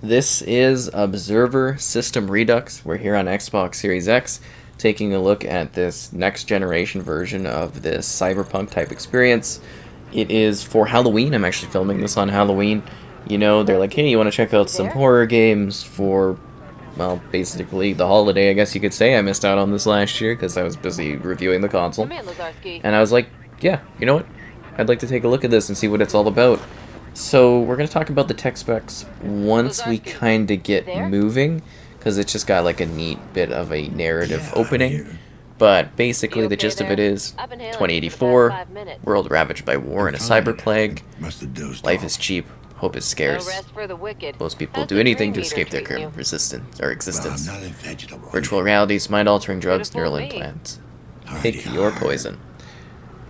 This is Observer System Redux. We're here on Xbox Series X, taking a look at this next generation version of this Cyberpunk type experience. It is for Halloween. I'm actually filming this on Halloween. You know, they're like, hey, you want to check out some horror games for, well, basically the holiday, I guess you could say. I missed out on this last year because I was busy reviewing the console. And I was like, yeah, you know what? I'd like to take a look at this and see what it's all about. So we're going to talk about the tech specs once we kind of get moving, because it's just got like a neat bit of a narrative opening. But basically the gist of it is 2084, world ravaged by war and a cyber plague, life is cheap, hope is scarce. Most people do anything to escape their current existence. Virtual realities, mind-altering drugs, neural implants. Pick your poison.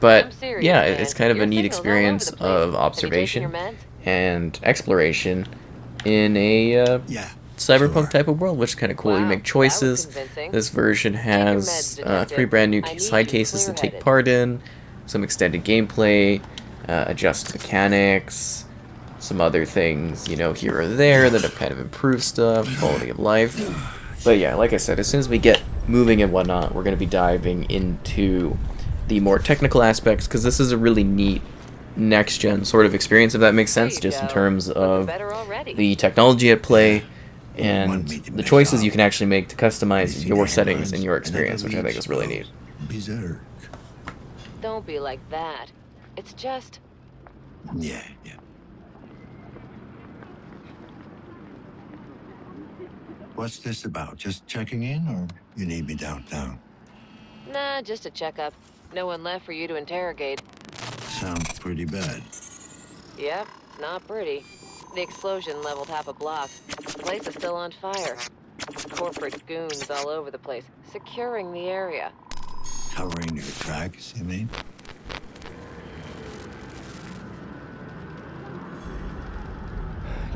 But yeah, it's kind of a neat experience of observation and exploration in a cyberpunk type of world, which is kind of cool. You make choices. This version has 3 brand new side cases to take part in, some extended gameplay, adjust mechanics, some other things, you know, here or there that have kind of improved stuff, quality of life. But yeah, like I said, as soon as we get moving and whatnot, we're going to be diving into the more technical aspects, because this is a really neat next-gen sort of experience, if that makes sense, just in terms of the technology at play and the choices you can actually make to customize your settings and your experience, which I think is really neat. Berserk. Don't be like that. It's just... Yeah. What's this about? Just checking in, or you need me downtown? Nah, just a checkup. No one left for you to interrogate. Sounds pretty bad. Yep, not pretty. The explosion leveled half a block. The place is still on fire. Corporate goons all over the place, securing the area. Covering your tracks, you mean?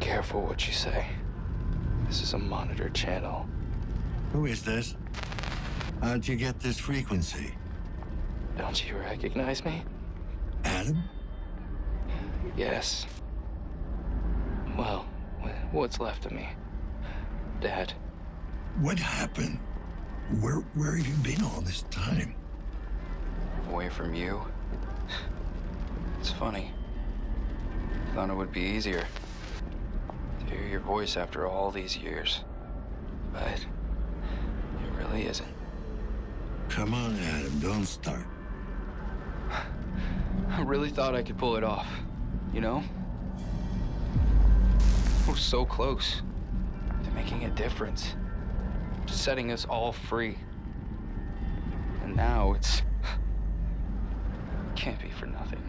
Careful what you say. This is a monitored channel. Who is this? How'd you get this frequency? Don't you recognize me? Adam? Yes. Well, what's left of me? Dad. What happened? Where have you been all this time? Away from you. It's funny. Thought it would be easier to hear your voice after all these years. But it really isn't. Come on, Adam, don't start. I really thought I could pull it off, you know? I was so close to making a difference, to setting us all free. And now it's... can't be for nothing.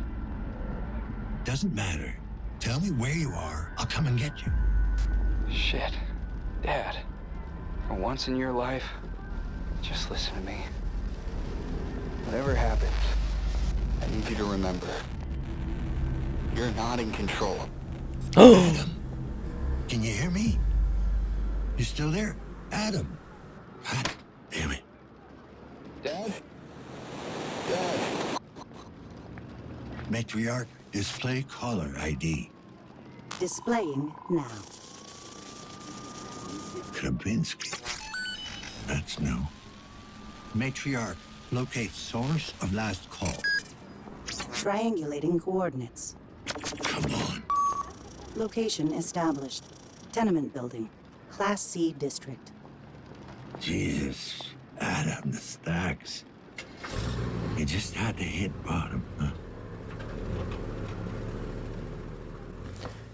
Doesn't matter. Tell me where you are. I'll come and get you. Shit. Dad, for once in your life, just listen to me. Whatever happens, I need you to remember, you're not in control. Adam, can you hear me? You still there? Adam. God damn it. Dad? Dad? Matriarch, display caller ID. Displaying now. Krabinsky. That's new. Matriarch, locate source of last call. Triangulating coordinates. Come on. Location established. Tenement building. Class C district. Jesus. Adam, the stacks. You just had to hit bottom, huh?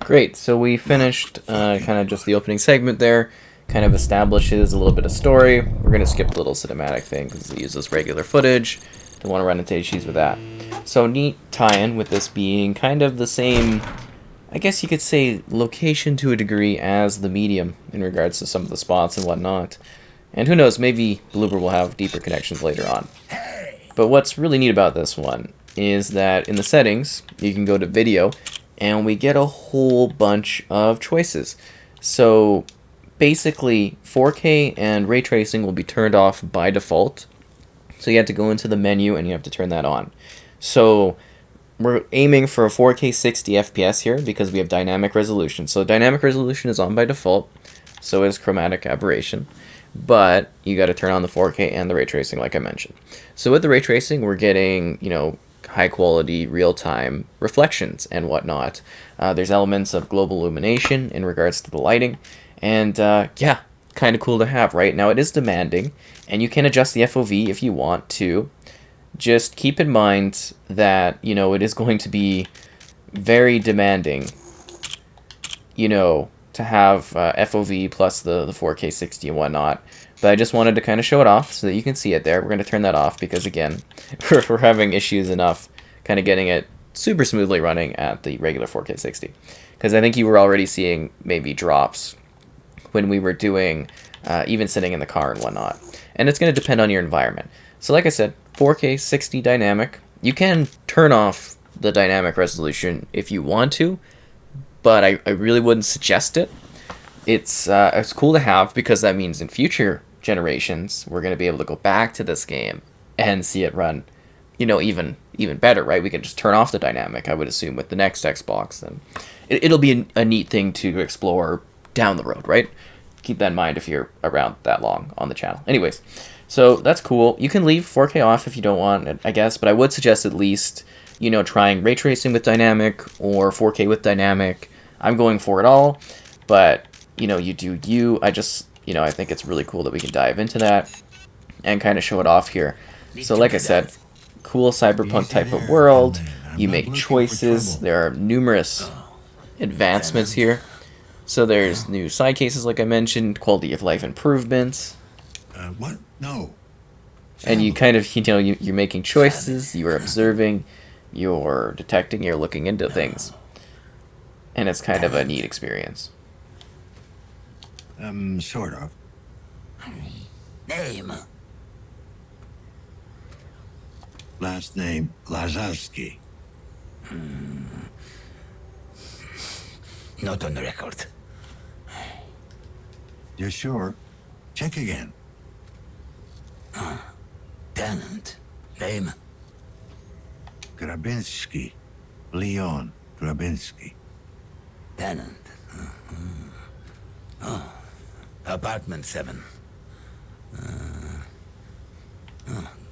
Great, so we finished kind of just the opening segment there, kind of establishes a little bit of story. We're going to skip the little cinematic thing because it uses regular footage. Don't want to run into issues with that. So neat tie-in with this being kind of the same, I guess you could say, location to a degree as the Medium in regards to some of the spots and whatnot. And who knows, maybe Bloober will have deeper connections later on. But what's really neat about this one is that in the settings, you can go to video, and we get a whole bunch of choices. So basically, 4K and ray tracing will be turned off by default. So you have to go into the menu and you have to turn that on. So we're aiming for a 4K 60 FPS here because we have dynamic resolution. So dynamic resolution is on by default, so is chromatic aberration. But you got to turn on the 4K and the ray tracing, like I mentioned. So with the ray tracing, we're getting, high quality real time reflections and whatnot. There's elements of global illumination in regards to the lighting, and yeah, kind of cool to have. Right now, it is demanding, and you can adjust the FOV if you want to. Just keep in mind that it is going to be very demanding, to have FOV plus the 4K 60 and whatnot. But I just wanted to kind of show it off so that you can see it there. We're going to turn that off because, again, we're having issues enough kind of getting it super smoothly running at the regular 4K 60. Because I think you were already seeing maybe drops when we were doing, even sitting in the car and whatnot. And it's going to depend on your environment. So like I said, 4K 60 dynamic. You can turn off the dynamic resolution if you want to, but I really wouldn't suggest it. It's cool to have because that means in future generations we're going to be able to go back to this game and see it run, even better, right? We can just turn off the dynamic, I would assume, with the next Xbox, and it'll be a neat thing to explore down the road, right? Keep that in mind if you're around that long on the channel. Anyways, so that's cool. You can leave 4K off if you don't want it, I guess, but I would suggest at least, trying ray tracing with dynamic or 4K with dynamic. I'm going for it all, but, you do you. I just, I think it's really cool that we can dive into that and kind of show it off here. So like I said, cool cyberpunk type of world. You make choices. There are numerous advancements here. So there's new side cases, like I mentioned, quality of life improvements. What? No. And you kind of, you're making choices, you're observing, you're detecting, you're looking into things. And it's kind of a neat experience. Sort of. Name. Last name, Lazarski. Not on the record. You're sure? Check again. Tenant. Name? Grabinski. Leon Grabinski. Tenant. Apartment 7.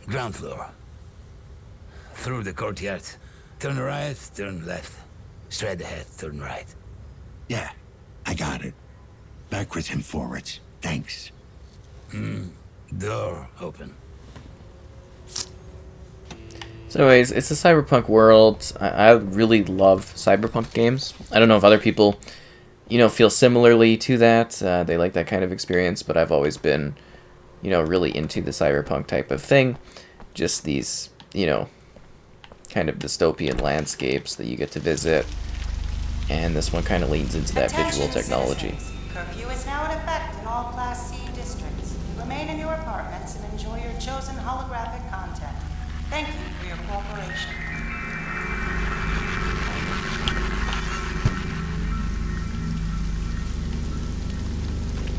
Ground floor. Through the courtyard. Turn right, turn left. Straight ahead, turn right. Yeah, I got it. Backwards and forwards. Thanks. Door open. So anyways, it's a cyberpunk world. I really love cyberpunk games. I don't know if other people, feel similarly to that. They like that kind of experience, but I've always been, really into the cyberpunk type of thing. Just these, kind of dystopian landscapes that you get to visit. And this one kind of leans into that visual technology. Curfew is now in effect in all Class C districts. Remain in your apartments and enjoy your chosen holographic content. Thank you for your cooperation.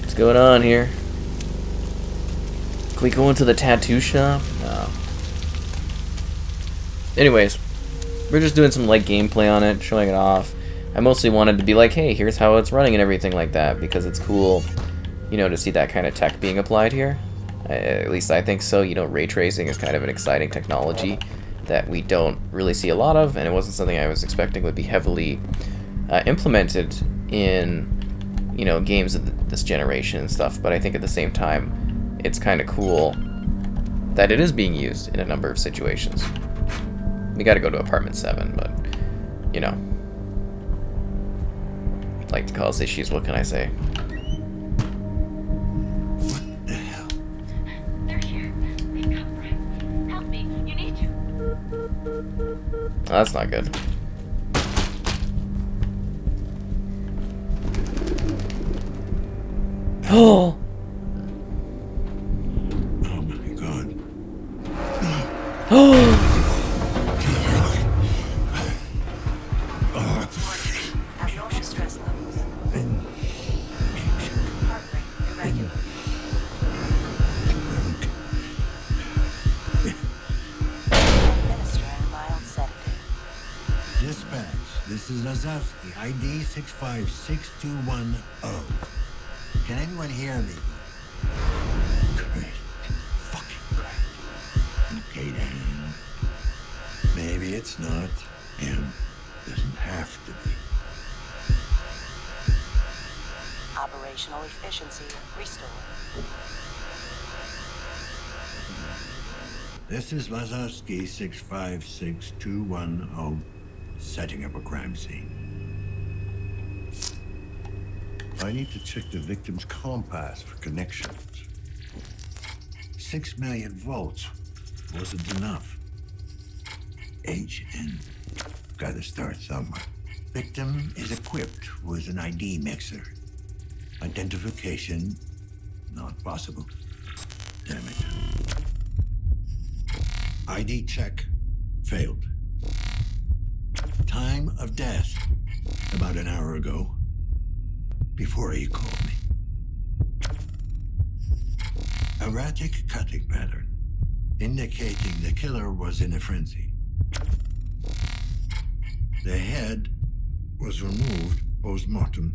What's going on here? Can we go into the tattoo shop? No. Anyways, we're just doing some light gameplay on it, showing it off. I mostly wanted to be like, hey, here's how it's running and everything like that, because it's cool, to see that kind of tech being applied here. At least I think so. Ray tracing is kind of an exciting technology that we don't really see a lot of, and it wasn't something I was expecting would be heavily implemented in, games of this generation and stuff. But I think at the same time, it's kind of cool that it is being used in a number of situations. We got to go to apartment 7, but, like to cause issues, what can I say? What the hell? They're here. They've come for him. Help me. You need to. Oh, that's not good. Oh! Oh my god. Oh! Abnormal stress levels. Heart rate irregular. Administer a mild sedative. This is Lazarski, ID 656210. Can anyone hear me? Great. Fucking great. Okay, Daniel. Maybe it's not him. Doesn't have to be. Operational efficiency restored. This is Lazarski 656210, setting up a crime scene. I need to check the victim's compass for connections. 6 million volts wasn't enough. HN. Gotta start somewhere. Victim is equipped with an ID mixer. Identification, not possible. Damn it. ID check, failed. Time of death, about an hour ago, before he called me. Erratic cutting pattern, indicating the killer was in a frenzy. The head was removed post-mortem.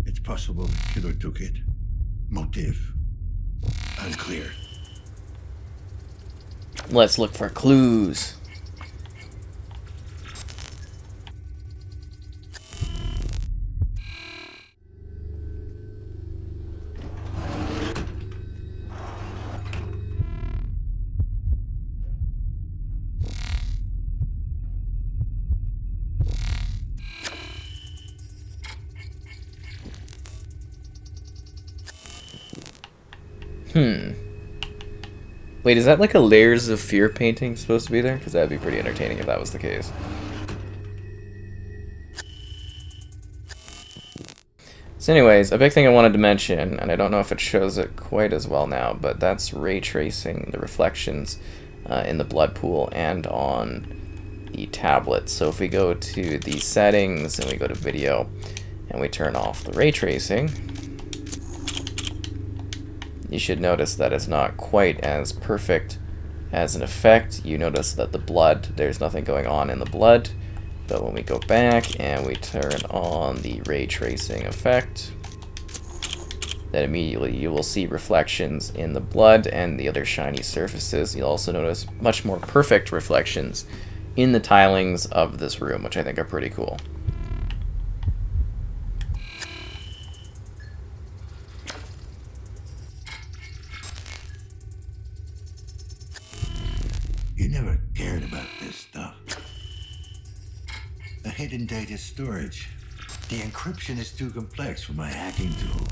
It's possible the killer took it. Motive, unclear. Let's look for clues. Wait, is that like a layers of fear painting supposed to be there? Because that'd be pretty entertaining if that was the case. So anyways, a big thing I wanted to mention, and I don't know if it shows it quite as well now, but that's ray tracing the reflections in the blood pool and on the tablet. So if we go to the settings and we go to video and we turn off the ray tracing, you should notice that it's not quite as perfect as an effect. You notice that the blood, there's nothing going on in the blood. But when we go back and we turn on the ray tracing effect, then immediately you will see reflections in the blood and the other shiny surfaces. You'll also notice much more perfect reflections in the tilings of this room, which I think are pretty cool. You never cared about this stuff. The hidden data storage. The encryption is too complex for my hacking tool.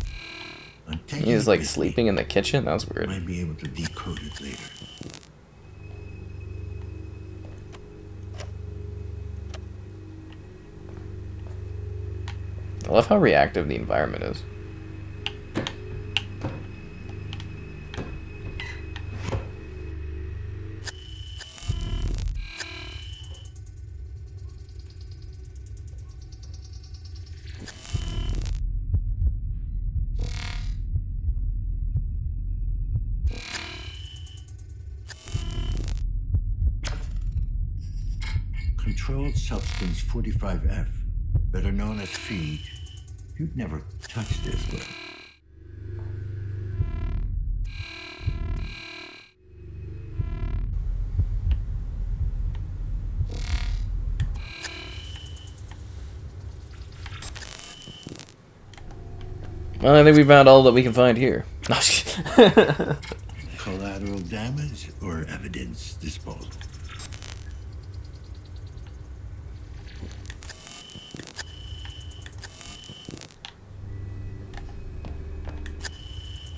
He's like sleeping in the kitchen? That was weird. I might be able to decode it later. I love how reactive the environment is. Controlled substance 45F, better known as feed. You'd never touch this, but... Well, I think we found all that we can find here. Collateral damage or evidence disposal?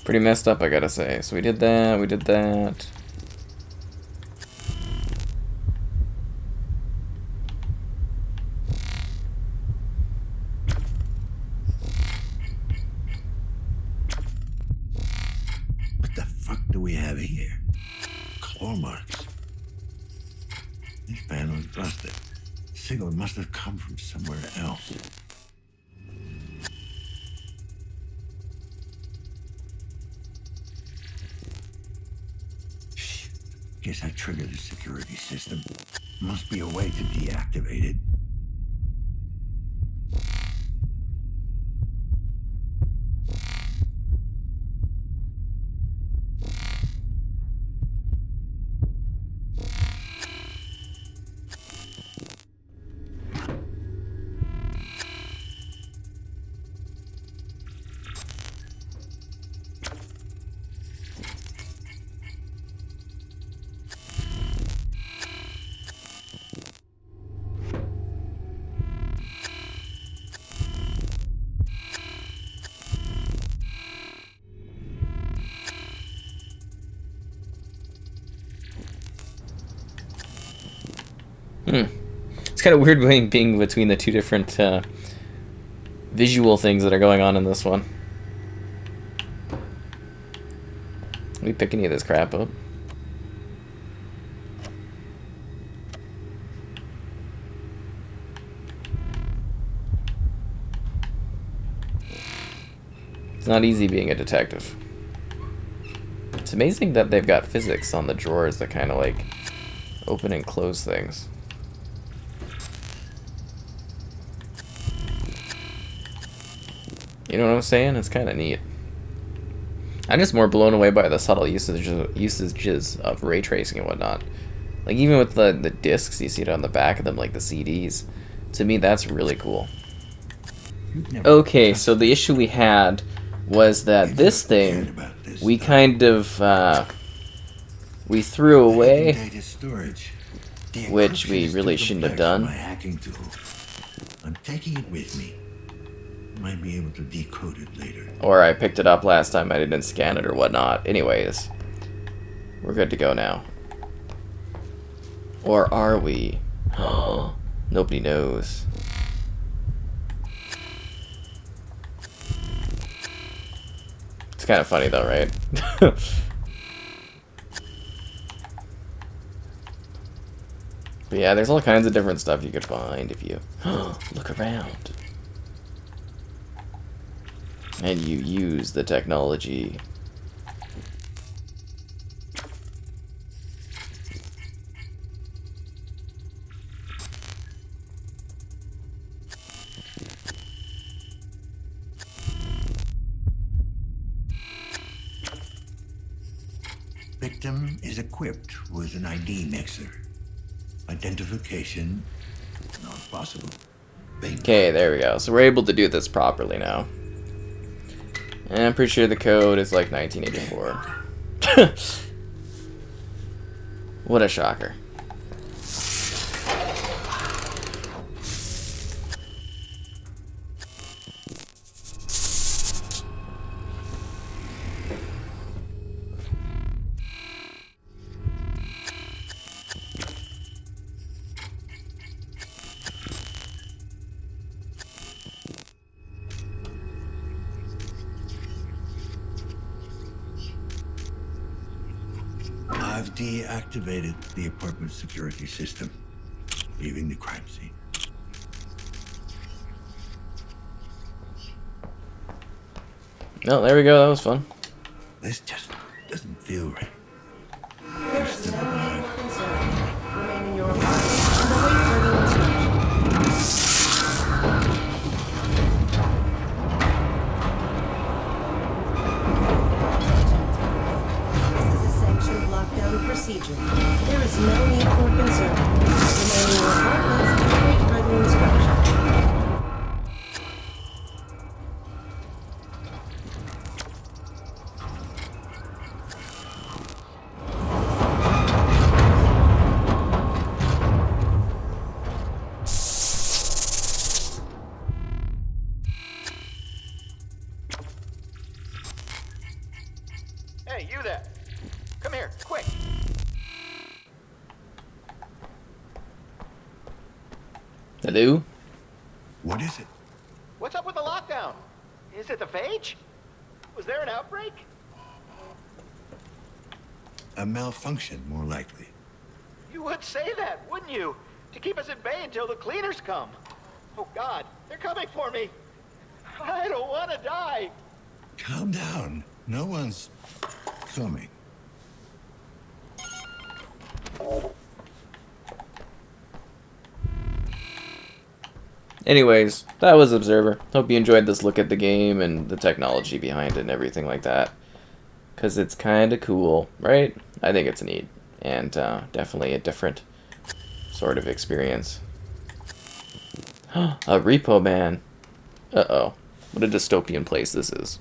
Pretty messed up, I gotta say. So we did that, we did that. What the fuck do we have here? Claw marks. This panel is busted. Signal must have come from somewhere else. Guess I triggered the security system. Must be a way to deactivate it. kind of weird being between the two different visual things that are going on in this one. We pick any of this crap up? It's not easy being a detective. It's amazing that they've got physics on the drawers that kind of like open and close things. You know what I'm saying? It's kind of neat. I'm just more blown away by the subtle usages of ray tracing and whatnot. Like even with the discs, you see it on the back of them, like the CDs. To me, that's really cool. Okay, so the issue we had was that this thing, we kind of, we threw away, which we really shouldn't have done. I'm taking it with me. Might be able to decode it later. Or I picked it up last time, I didn't scan it or whatnot. Anyways, we're good to go now. Or are we? Nobody knows. It's kind of funny though, right? But yeah, there's all kinds of different stuff you could find if you look around. And you use the technology. Victim is equipped with an ID mixer. Identification not possible. Okay, there we go. So we're able to do this properly now. And I'm pretty sure the code is like 1984. What a shocker. I've deactivated the apartment security system, leaving the crime scene. Oh, there we go. That was fun. This just doesn't feel right. There is no need for concern. Remain in your apartment and await further instructions. This is a sanctioned lockdown procedure. There is no need for concern. Remain in your apartments and await further instructions. Hey, you there! Come here, quick! Hello? What is it? What's up with the lockdown? Is it the phage? Was there an outbreak? A malfunction, more likely. You would say that, wouldn't you? To keep us at bay until the cleaners come. Oh God, they're coming for me! I don't want to die! Calm down. No one's coming. Anyways, that was Observer. Hope you enjoyed this look at the game and the technology behind it and everything like that. Because it's kind of cool, right? I think it's neat. And definitely a different sort of experience. A repo man. Uh-oh. What a dystopian place this is.